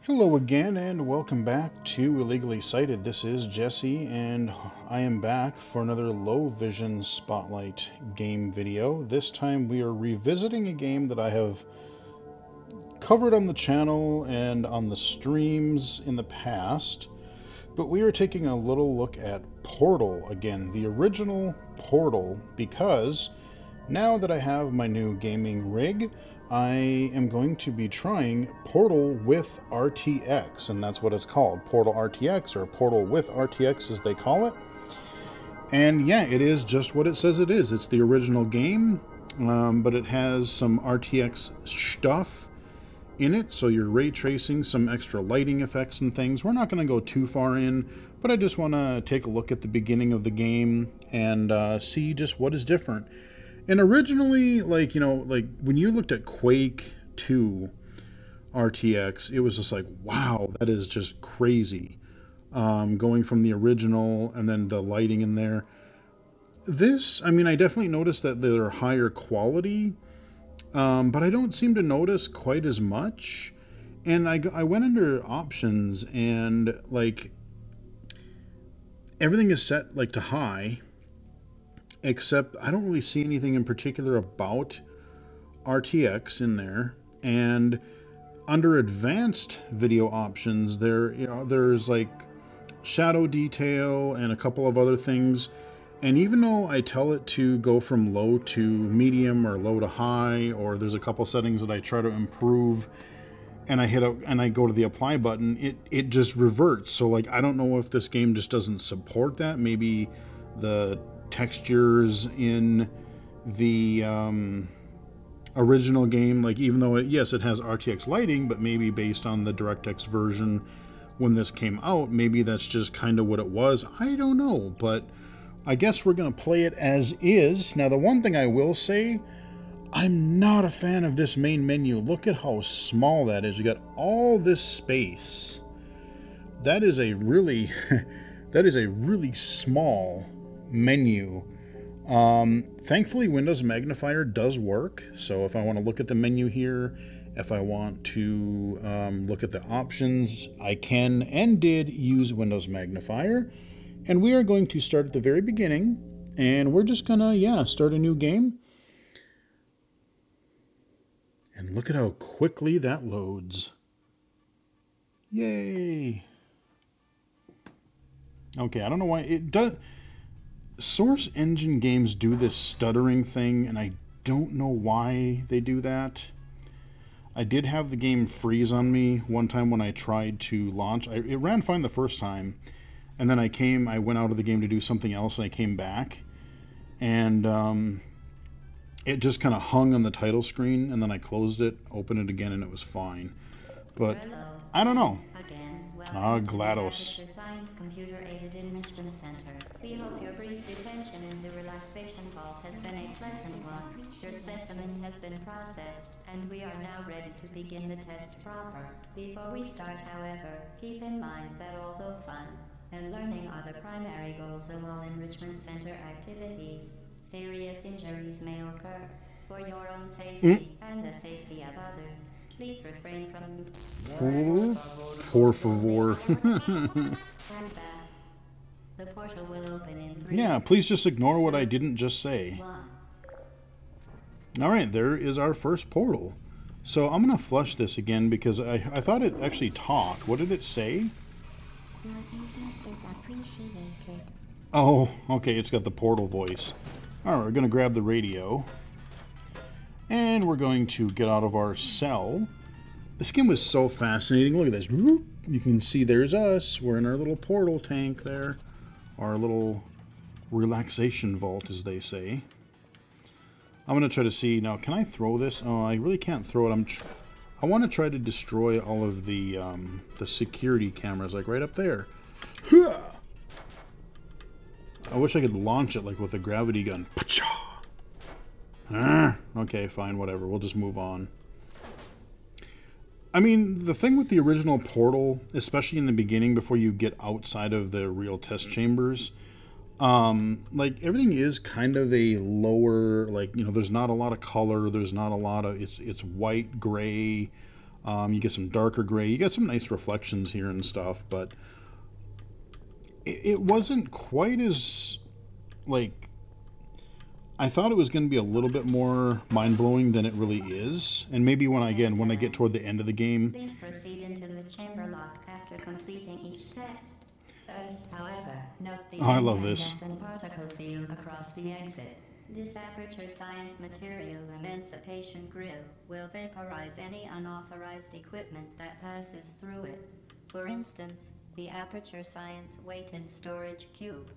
Hello again, and welcome back to Illegally Cited. This is Jesse, and I am back for another Low Vision Spotlight game video. This time we are revisiting a game that I have covered on the channel and on the streams in the past, but we are taking a little look at Portal again, the original Portal, because now that I have my new gaming rig, I am going to be trying Portal with RTX, and that's what it's called, Portal RTX, or Portal with RTX as they call it. And yeah, it is just what it says it is. It's the original game, but it has some RTX stuff in it, so you're ray tracing, some extra lighting effects and things. We're not going to go too far in, but I just want to take a look at the beginning of the game and see just what is different. And originally, like when you looked at Quake 2 RTX, it was just like, wow, that is just crazy. Going from the original and then the lighting in there. This, I mean, I definitely noticed that they're higher quality, but I don't seem to notice quite as much. And I went under options and like everything is set like to high, except I don't really see anything in particular about RTX in there. And under advanced video options, there's like shadow detail and a couple of other things. And even though I tell it to go from low to medium or low to high, or there's a couple settings that I try to improve, and I go to the apply button, it just reverts. So like I don't know if this game just doesn't support that. Maybe the textures in the original game, like even though yes, it has RTX lighting, but maybe based on the DirectX version when this came out, maybe that's just kind of what it was. I don't know, but I guess we're going to play it as is. Now, the one thing I will say, I'm not a fan of this main menu. Look at how small that is. You got all this space. That is a really that is a really small menu. Thankfully, Windows Magnifier does work. So if I want to look at the menu here, if I want to look at the options, I can and did use Windows Magnifier. And we are going to start at the very beginning, and we're just gonna, start a new game. And look at how quickly that loads. Yay! Okay, I don't know why it does. Source engine games do this stuttering thing, and I don't know why they do that. I did have the game freeze on me one time when I tried to launch. It ran fine the first time, and then I went out of the game to do something else, and I came back, and it just kind of hung on the title screen, and then I closed it, opened it again, and it was fine. But I don't know. GLaDOS. Science Computer Aided Enrichment Center. We hope your brief detention in the relaxation vault has been a pleasant one. Your specimen has been processed, and we are now ready to begin the test proper. Before we start, however, keep in mind that although fun and learning are the primary goals of all enrichment center activities, serious injuries may occur. For your own safety and the safety of others, please refrain from... Por favor. Stand back. The portal will open in 3. Yeah, please just ignore what I didn't just say. 1. Alright, there is our first portal. So I'm going to flush this again because I thought it actually talked. What did it say? Your business is appreciated. Oh, okay, it's got the portal voice. Alright, we're going to grab the radio. And we're going to get out of our cell. This game was so fascinating. Look at this. You can see there's us. We're in our little portal tank there. Our little relaxation vault, as they say. I'm going to try to see... Now, can I throw this? Oh, I really can't throw it. I want to try to destroy all of the security cameras, like right up there. I wish I could launch it like with a gravity gun. Okay, fine, whatever. We'll just move on. I mean, the thing with the original Portal, especially in the beginning before you get outside of the real test chambers, like everything is kind of a lower, like, there's not a lot of color, there's not a lot of, it's white, gray, You get some darker gray. You get some nice reflections here and stuff, but it wasn't quite as like I thought it was going to be a little bit more mind-blowing than it really is. And maybe when I get toward the end of the game. Please proceed into the chamber lock after completing each test. First, however, note the I love this. incandescent particle field across the exit. This aperture science material emancipation grill will vaporize any unauthorized equipment that passes through it. For instance, the aperture science weighted storage cube.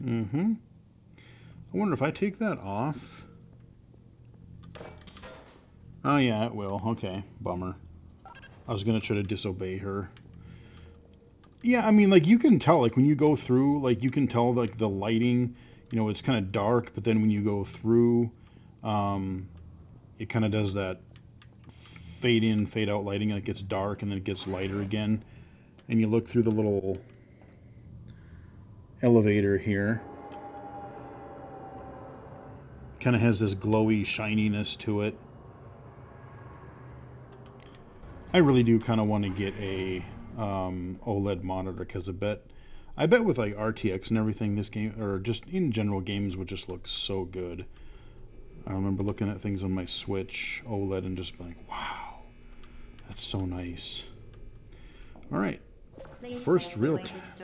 Mm-hmm. I wonder if I take that off. Oh yeah, it will. Okay, bummer. I was gonna try to disobey her. Yeah, I mean, like you can tell, like when you go through, like you can tell, like the lighting. You know, it's kind of dark, but then when you go through, it kind of does that fade in, fade out lighting. Like it gets dark and then it gets lighter again. And you look through the little elevator here. Kind of has this glowy shininess to it. I really do kind of want to get a OLED monitor because I bet with like RTX and everything, this game, or just in general, games would just look so good. I remember looking at things on my Switch OLED and just being like, wow, that's so nice. All right, first real test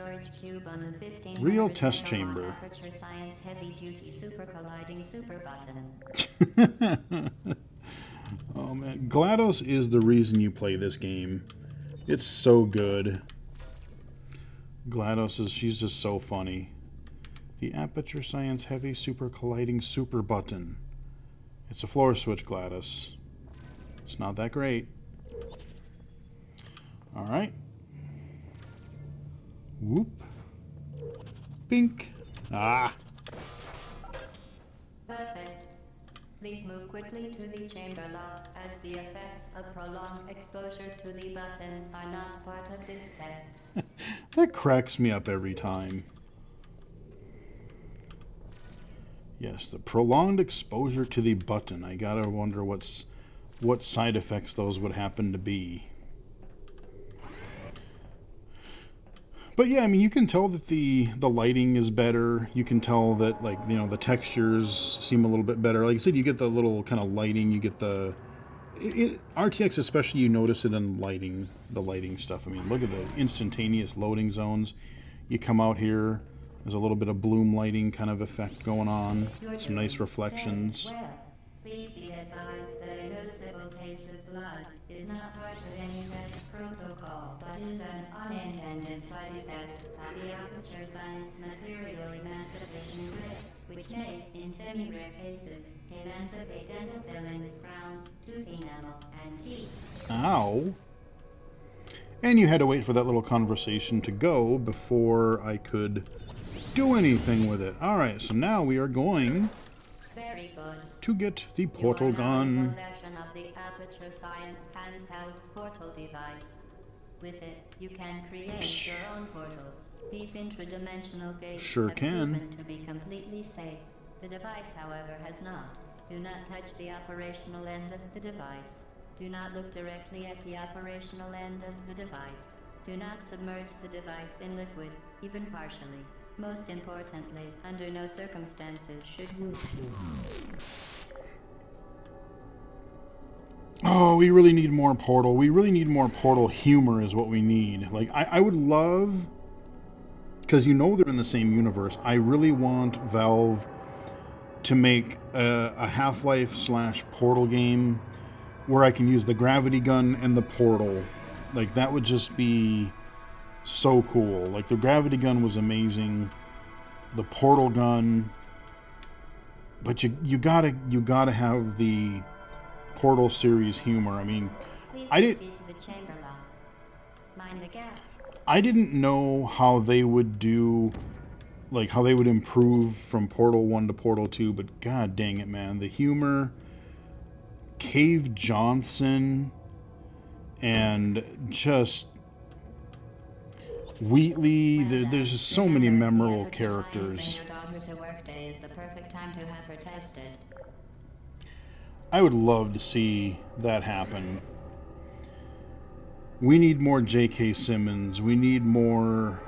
chamber. Aperture science heavy duty super colliding super button. Oh man, GLaDOS is the reason you play this game. It's so good. GLaDOS she's just so funny. The Aperture Science Heavy Super Colliding Super Button. It's a floor switch, GLaDOS. It's not that great. Alright. Whoop. Bink. Ah. Perfect. Please move quickly to the chamber lock, as the effects of prolonged exposure to the button are not part of this test. That cracks me up every time. Yes, the prolonged exposure to the button. I gotta wonder what side effects those would happen to be. But yeah, I mean, you can tell that the lighting is better. You can tell that, like, you know, the textures seem a little bit better. Like I said, you get the little kind of lighting. You get the RTX especially. You notice it in lighting, the lighting stuff. I mean, look at the instantaneous loading zones. You come out here, there's a little bit of bloom lighting kind of effect going on. Some nice reflections. Well, please be advised that a noticeable taste of blood is not part of any test protocol, but is an unintended side effect of the aperture science material emancipation grid, which may, in semi-rare cases, emancipate dental fillings, crowns, tooth enamel, and teeth. Ow. And you had to wait for that little conversation to go before I could do anything with it. Alright, so now we are going Very good. to get the portal gun. You are now in possession of the Aperture Science handheld portal device. With it, you can create your own portals. These intradimensional gates Sure have can. proven to be completely safe. The device, however, has not. Do not touch the operational end of the device. Do not look directly at the operational end of the device. Do not submerge the device in liquid, even partially. Most importantly, under no circumstances should you... Oh, we really need more Portal. We really need more Portal humor is what we need. Like, I would love... Because you know they're in the same universe. I really want Valve to make a Half-Life / Portal game where I can use the gravity gun and the portal. Like, that would just be so cool. Like, the gravity gun was amazing. The portal gun... But you gotta have the Portal series humor. I mean, Please I didn't... proceed to the chamber lock. Mind the gap. I didn't know how they would do, like, how they would improve from Portal 1 to Portal 2, but god dang it, man. The humor, Cave Johnson, and just Wheatley, there's just so many memorable characters. Your daughter to work day is the perfect time to have her tested. I would love to see that happen. We need more J.K. Simmons. We need more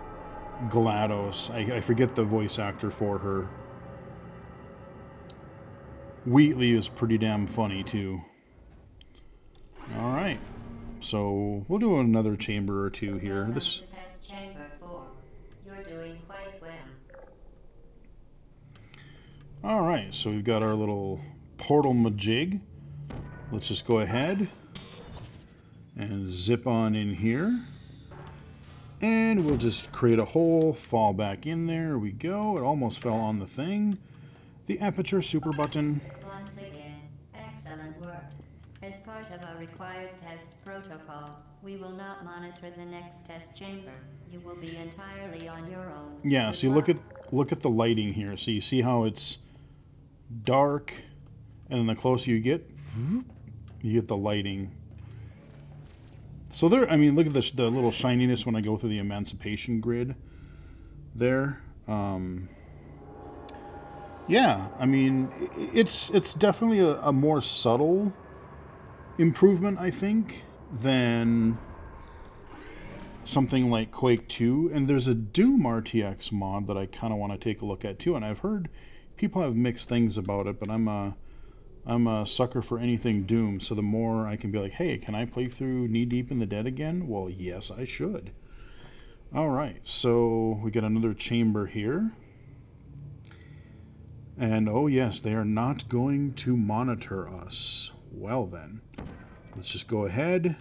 GLaDOS. I forget the voice actor for her. Wheatley is pretty damn funny too. Alright. So we'll do another chamber or two here. Welcome This. to test chamber 4. You're doing quite well. Alright, so we've got our little portal majig. Let's just go ahead and zip on in here. And we'll just create a hole, fall back in there. We go. It almost fell on the thing. The aperture super button. Once again, excellent work. As part of our required test protocol, we will not monitor the next test chamber. You will be entirely on your own. Yeah, Good see, luck. look at the lighting here. So you see how it's dark, and then the closer you get the lighting. So there, I mean, look at the little shininess when I go through the emancipation grid there. Yeah, I mean, it's definitely a more subtle improvement, I think, than something like Quake 2. And there's a Doom RTX mod that I kind of want to take a look at too. And I've heard people have mixed things about it, but I'm a sucker for anything Doom. So the more I can be like, hey, can I play through Knee Deep in the Dead again? Well, yes, I should. All right, so we got another chamber here. And oh yes, they are not going to monitor us. Well then, let's just go ahead,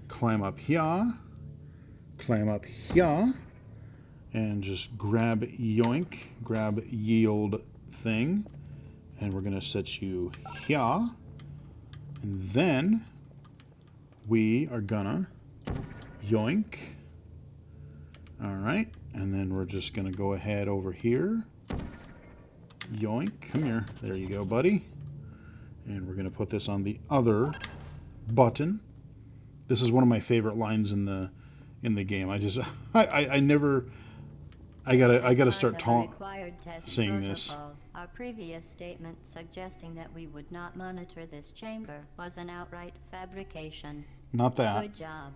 climb up here, and just grab yoink, grab ye old thing, and we're gonna set you here, and then we are gonna yoink. All right, and then we're just gonna go ahead over here. Yoink, come here. There you go, buddy. And we're going to put this on the other button. This is one of my favorite lines in the game. I never I gotta start saying this. Our previous statement suggesting that we would not monitor this chamber was an outright fabrication. Not that. Good job.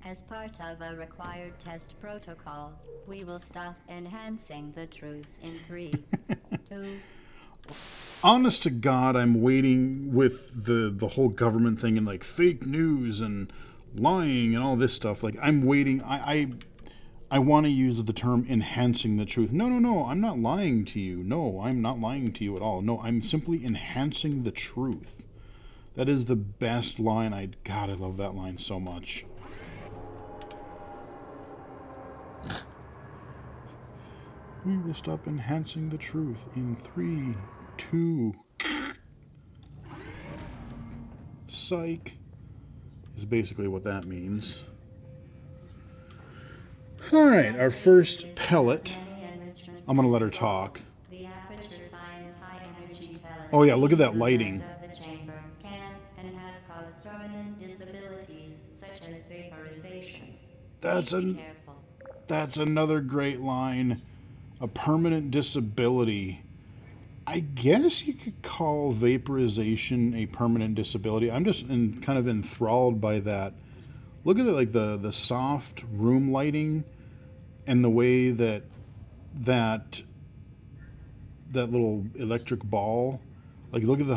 As part of a required test protocol, we will stop enhancing the truth in 3, 2. Honest to God, I'm waiting with the whole government thing and like fake news and lying and all this stuff. Like I'm waiting. I want to use the term enhancing the truth. No, I'm not lying to you. No, I'm not lying to you at all. No, I'm simply enhancing the truth. That is the best line. God, I love that line so much. We will stop enhancing the truth in 3, 2. Psych is basically what that means. Alright, our first pellet. I'm going to let her talk. Oh yeah, look at that lighting. That's another great line. A permanent disability. I guess you could call vaporization a permanent disability. I'm just kind of enthralled by that. Look at it, like the soft room lighting and the way that little electric ball, like look at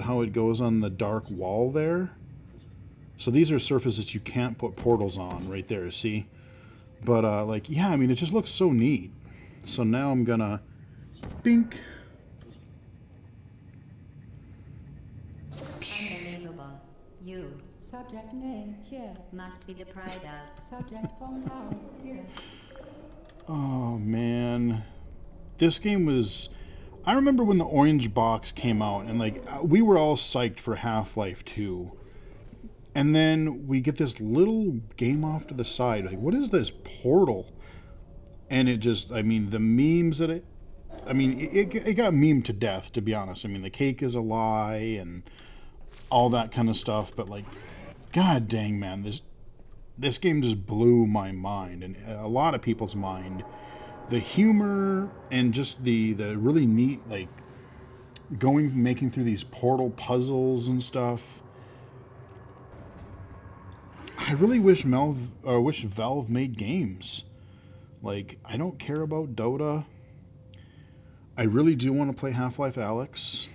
how it goes on the dark wall there. So these are surfaces that you can't put portals on right there, see? But like, yeah, I mean, it just looks so neat. So now I'm gonna bink. Unbelievable. You. Subject name here. Must be the pride of. Subject hometown here. Oh man, this game was. I remember when the orange box came out, and like we were all psyched for Half-Life 2. And then we get this little game off to the side. Like, what is this portal? And it just, I mean, the memes that it got memed to death, to be honest. I mean, the cake is a lie and all that kind of stuff. But like, god dang, man, this game just blew my mind and a lot of people's mind. The humor and just the really neat, like, making through these portal puzzles and stuff. I really wish Valve made games. Like, I don't care about Dota. I really do want to play Half-Life Alyx.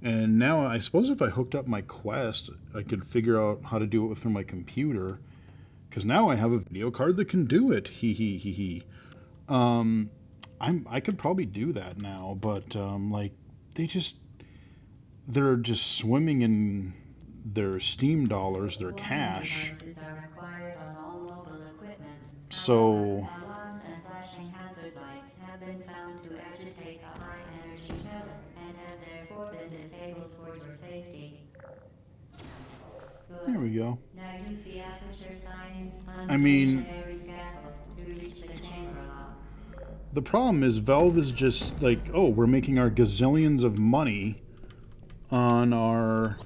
And now I suppose if I hooked up my Quest, I could figure out how to do it through my computer. Because now I have a video card that can do it. Hee hee hee hee. Um, I could probably do that now, but like they just they're just swimming in their Steam dollars, their Warning cash. devices are required on all mobile equipment. So However, alarms and flashing hazard lights have been found to agitate a high-energy pellet and have therefore been disabled for your safety. there Good. we go. Now use the aperture signs on I the mean, stationary scaffold to reach the chamber lock. the problem is Valve is just like, oh, we're making our gazillions of money on our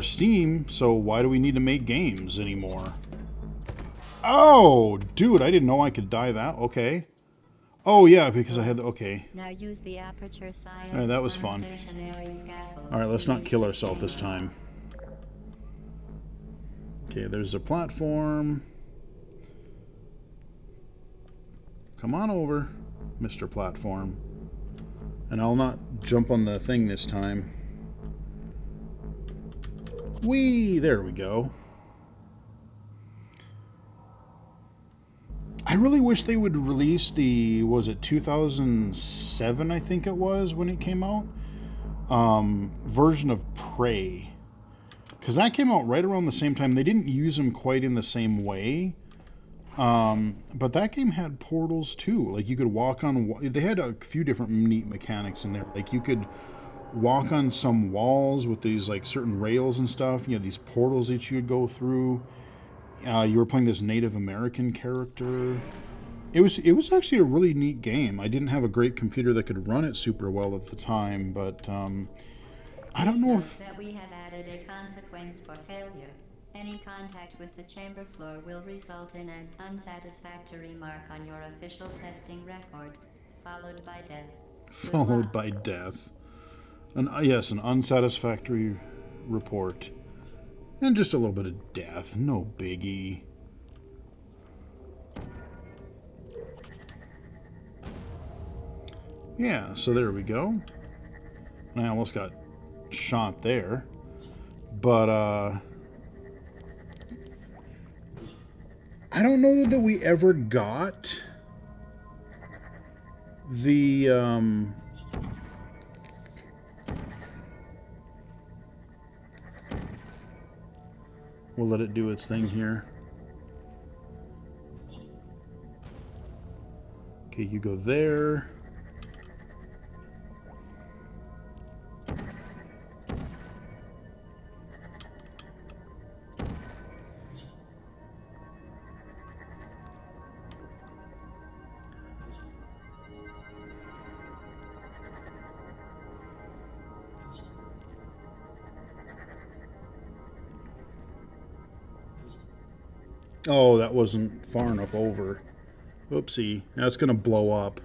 Steam, so why do we need to make games anymore? Oh, dude, I didn't know I could die that. Okay. Oh yeah, because I had the, okay. Now use the aperture signs Alright, that was on fun. the stationary scaffold. Alright, let's to not reach kill the ourselves this chamber time. lock. Okay, there's a platform. Come on over, Mr. Platform. And I'll not jump on the thing this time. Whee! There we go. I really wish they would release the, was it 2007, I think it was, when it came out? Version of Prey. Because that came out right around the same time. They didn't use them quite in the same way. But that game had portals too. Like you could walk on, they had a few different neat mechanics in there. Like you could walk on some walls with these like certain rails and stuff. You know, these portals that you would go through. You were playing this Native American character. It was actually a really neat game. I didn't have a great computer that could run it super well at the time, but I don't Please know note if that we have added a consequence for failure. Any contact with the chamber floor will result in an unsatisfactory mark on your official testing record, followed by death. Good followed luck. by death. Yes, an unsatisfactory report. And just a little bit of death. No biggie. Yeah, so there we go. I almost got shot there. But, I don't know that we ever got the, we'll let it do its thing here. Okay, you go there. Oh, that wasn't far enough over. Oopsie. Now it's going to blow up.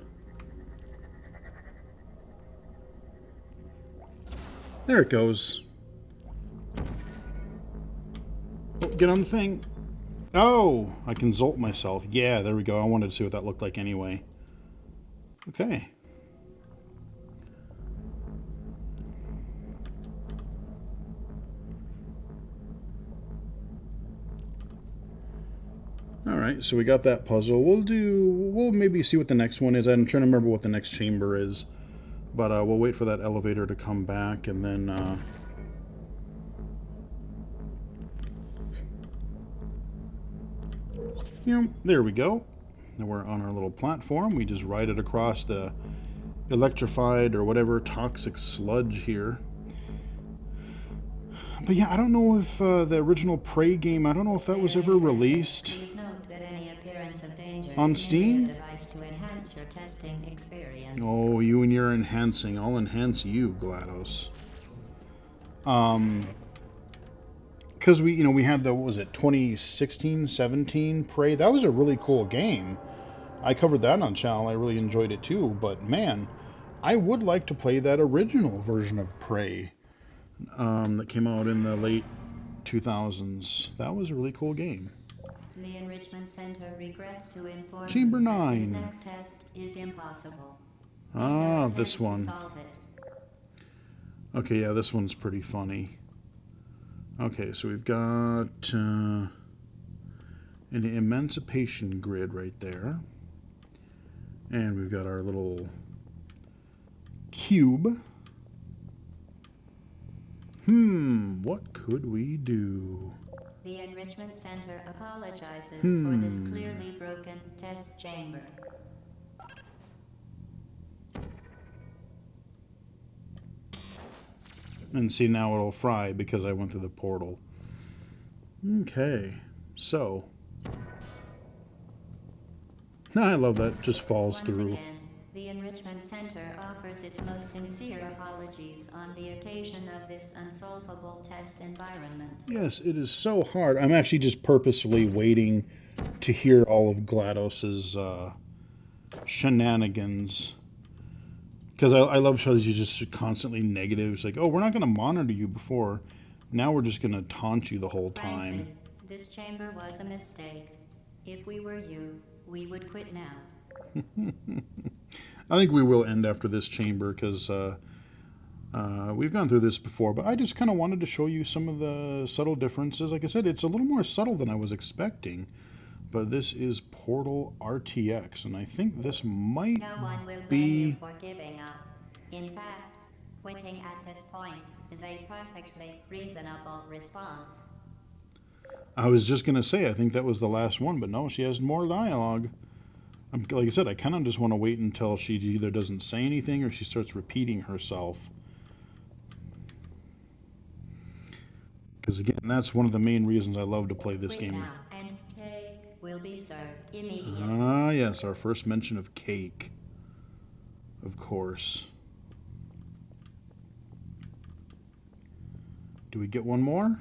There it goes. Oh, get on the thing. Oh, I can zolt myself. Yeah, there we go. I wanted to see what that looked like anyway. Okay. Alright, so we got that puzzle. We'll maybe see what the next one is. I'm trying to remember what the next chamber is. But we'll wait for that elevator to come back and then... there we go. Now we're on our little platform. We just ride it across the electrified or whatever toxic sludge here. But yeah, I don't know if the original Prey game, I don't know if that was ever released Please note that any appearance of danger on is Steam. merely a device to enhance your testing experience. Oh, you and your enhancing. I'll enhance you, GLaDOS. Because we had the, what was it, 2016, 17 Prey? That was a really cool game. I covered that on channel. I really enjoyed it too. But man, I would like to play that original version of Prey. that came out in the late 2000s. That was a really cool game. The Enrichment Center regrets to inform Chamber you that this 9. next test is impossible. Ah, Make no this attempt to one. solve it. Okay, yeah, this one's pretty funny. Okay, so we've got an emancipation grid right there. And we've got our little cube. What could we do? The Enrichment Center apologizes for this clearly broken test chamber. And see, now it'll fry because I went through the portal. Okay, so. I love that, just falls Once through. again, the Enrichment Center offers its most sincere apologies on the occasion of this unsolvable test environment. Yes, it is so hard. I'm actually just purposefully waiting to hear all of GLaDOS's shenanigans. Because I love shows you just constantly negative. It's like, oh, we're not going to monitor you before. Now we're just going to taunt you the whole time. Frankly, this chamber was a mistake. If we were you, we would quit now. I think we will end after this chamber because we've gone through this before. But I just kind of wanted to show you some of the subtle differences. Like I said, it's a little more subtle than I was expecting. But this is Portal RTX, and I think this might No one will blame be... you for giving up. In fact, quitting at this point is a perfectly reasonable response. I was just going to say, I think that was the last one, but no, she has more dialogue. Like I said, I kind of just want to wait until she either doesn't say anything or she starts repeating herself. Because again, that's one of the main reasons I love to play this Quit game. now, and cake will be served immediately. Ah, yes, our first mention of cake. Of course. Do we get one more?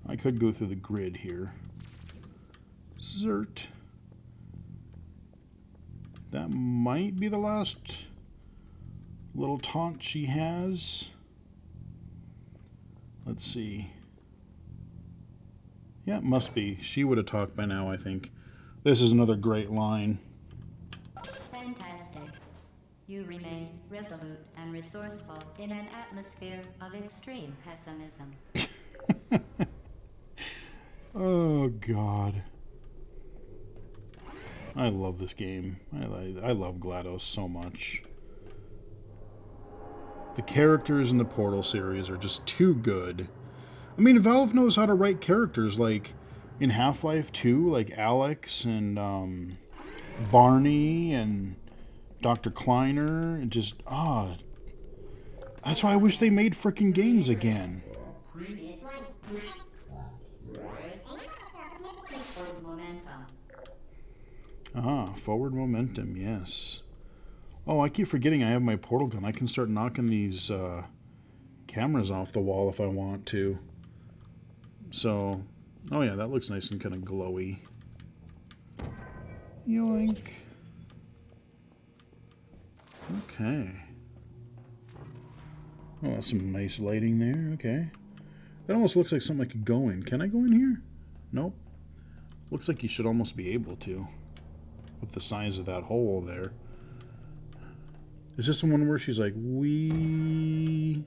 I could go through the grid here. Zert. That might be the last little taunt she has. Let's see. Yeah, it must be. She would have talked by now, I think. This is another great line. Fantastic. You remain resolute and resourceful in an atmosphere of extreme pessimism. Oh, God. I love this game. I love GLaDOS so much. The characters in the Portal series are just too good. I mean, Valve knows how to write characters, like in Half-Life 2, like Alex and Barney and Dr. Kleiner, and just, that's why I wish they made frickin' games again. Forward momentum. Forward momentum, yes. Oh, I keep forgetting I have my portal gun. I can start knocking these cameras off the wall if I want to. So, oh yeah, that looks nice and kind of glowy. Yoink. Okay. Oh, that's some nice lighting there. Okay. That almost looks like something I could go in. Can I go in here? Nope. Looks like you should almost be able to. With the size of that hole there. Is this the one where she's like, wee?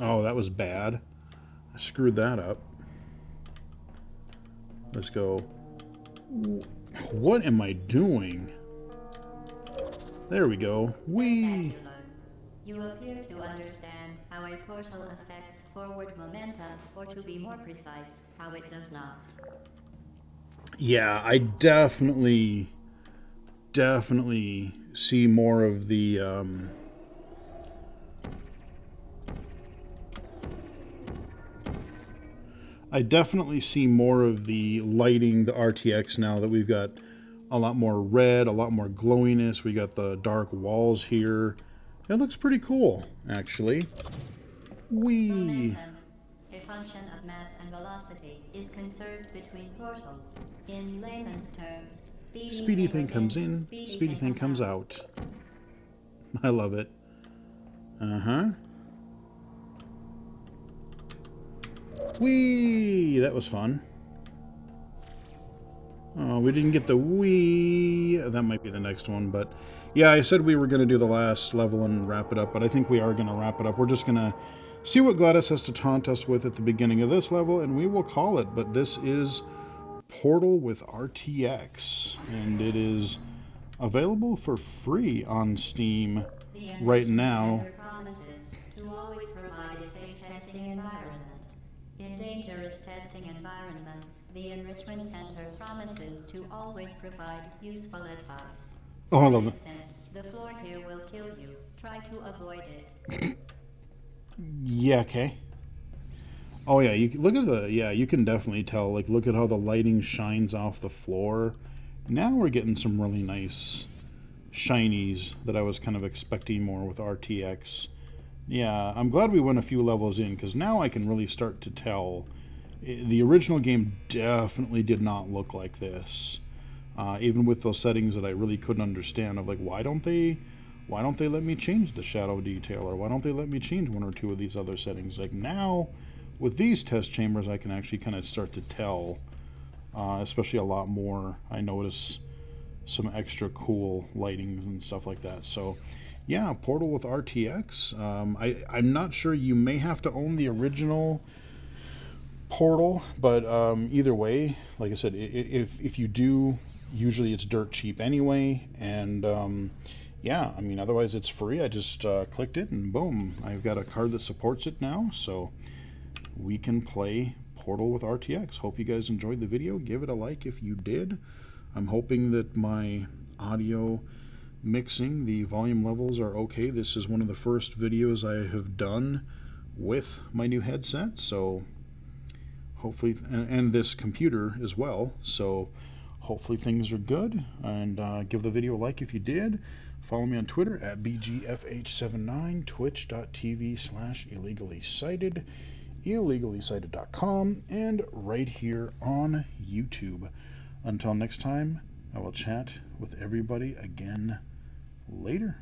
Oh, that was bad. I screwed that up. Let's go. What am I doing? There we go. Wee! Spectacular. You appear to understand how a portal affects forward momentum, or to be more precise, how it does not. Yeah, I definitely see more of the I definitely see more of the lighting, the RTX now that we've got a lot more red, a lot more glowiness. We got the dark walls here. It looks pretty cool, actually. Whee! Momentum, a function of mass and velocity, is conserved between portals. In layman's terms, Speedy thing comes in, speedy thing comes out. I love it. Uh-huh. Whee! That was fun. Oh, we didn't get the whee. That might be the next one, but yeah, I said we were going to do the last level and wrap it up, but I think we are going to wrap it up. We're just going to see what Gladys has to taunt us with at the beginning of this level, and we will call it. But this is Portal with RTX, and it is available for free on Steam right now. Center promises to always provide a safe testing environment. In dangerous testing environments, the Enrichment Center promises to always provide useful advice. Oh, I For love it. instance, the floor here will kill you. Try to avoid it. Yeah, okay. Oh yeah, you look at the you can definitely tell. Like, look at how the lighting shines off the floor. Now we're getting some really nice shinies that I was kind of expecting more with RTX. Yeah, I'm glad we went a few levels in, because now I can really start to tell. The original game definitely did not look like this. Even with those settings that I really couldn't understand of, like, why don't they let me change the shadow detail, or why don't they let me change one or two of these other settings? Like, now with these test chambers I can actually kind of start to tell, especially a lot more. I notice some extra cool lightings and stuff like that. So yeah, Portal with RTX. I'm not sure, you may have to own the original Portal, but either way, like I said, if you do, usually it's dirt cheap anyway, and yeah, I mean, otherwise it's free. I just clicked it and boom, I've got a card that supports it now, so we can play Portal with RTX. Hope you guys enjoyed the video. Give it a like if you did. I'm hoping that my audio mixing, the volume levels are okay. This is one of the first videos I have done with my new headset, so hopefully, and this computer as well, so hopefully things are good. And give the video a like if you did. Follow me on Twitter at BGFH79, twitch.tv/illegally-cited, illegally-cited.com, and right here on YouTube. Until next time, I will chat with everybody again later.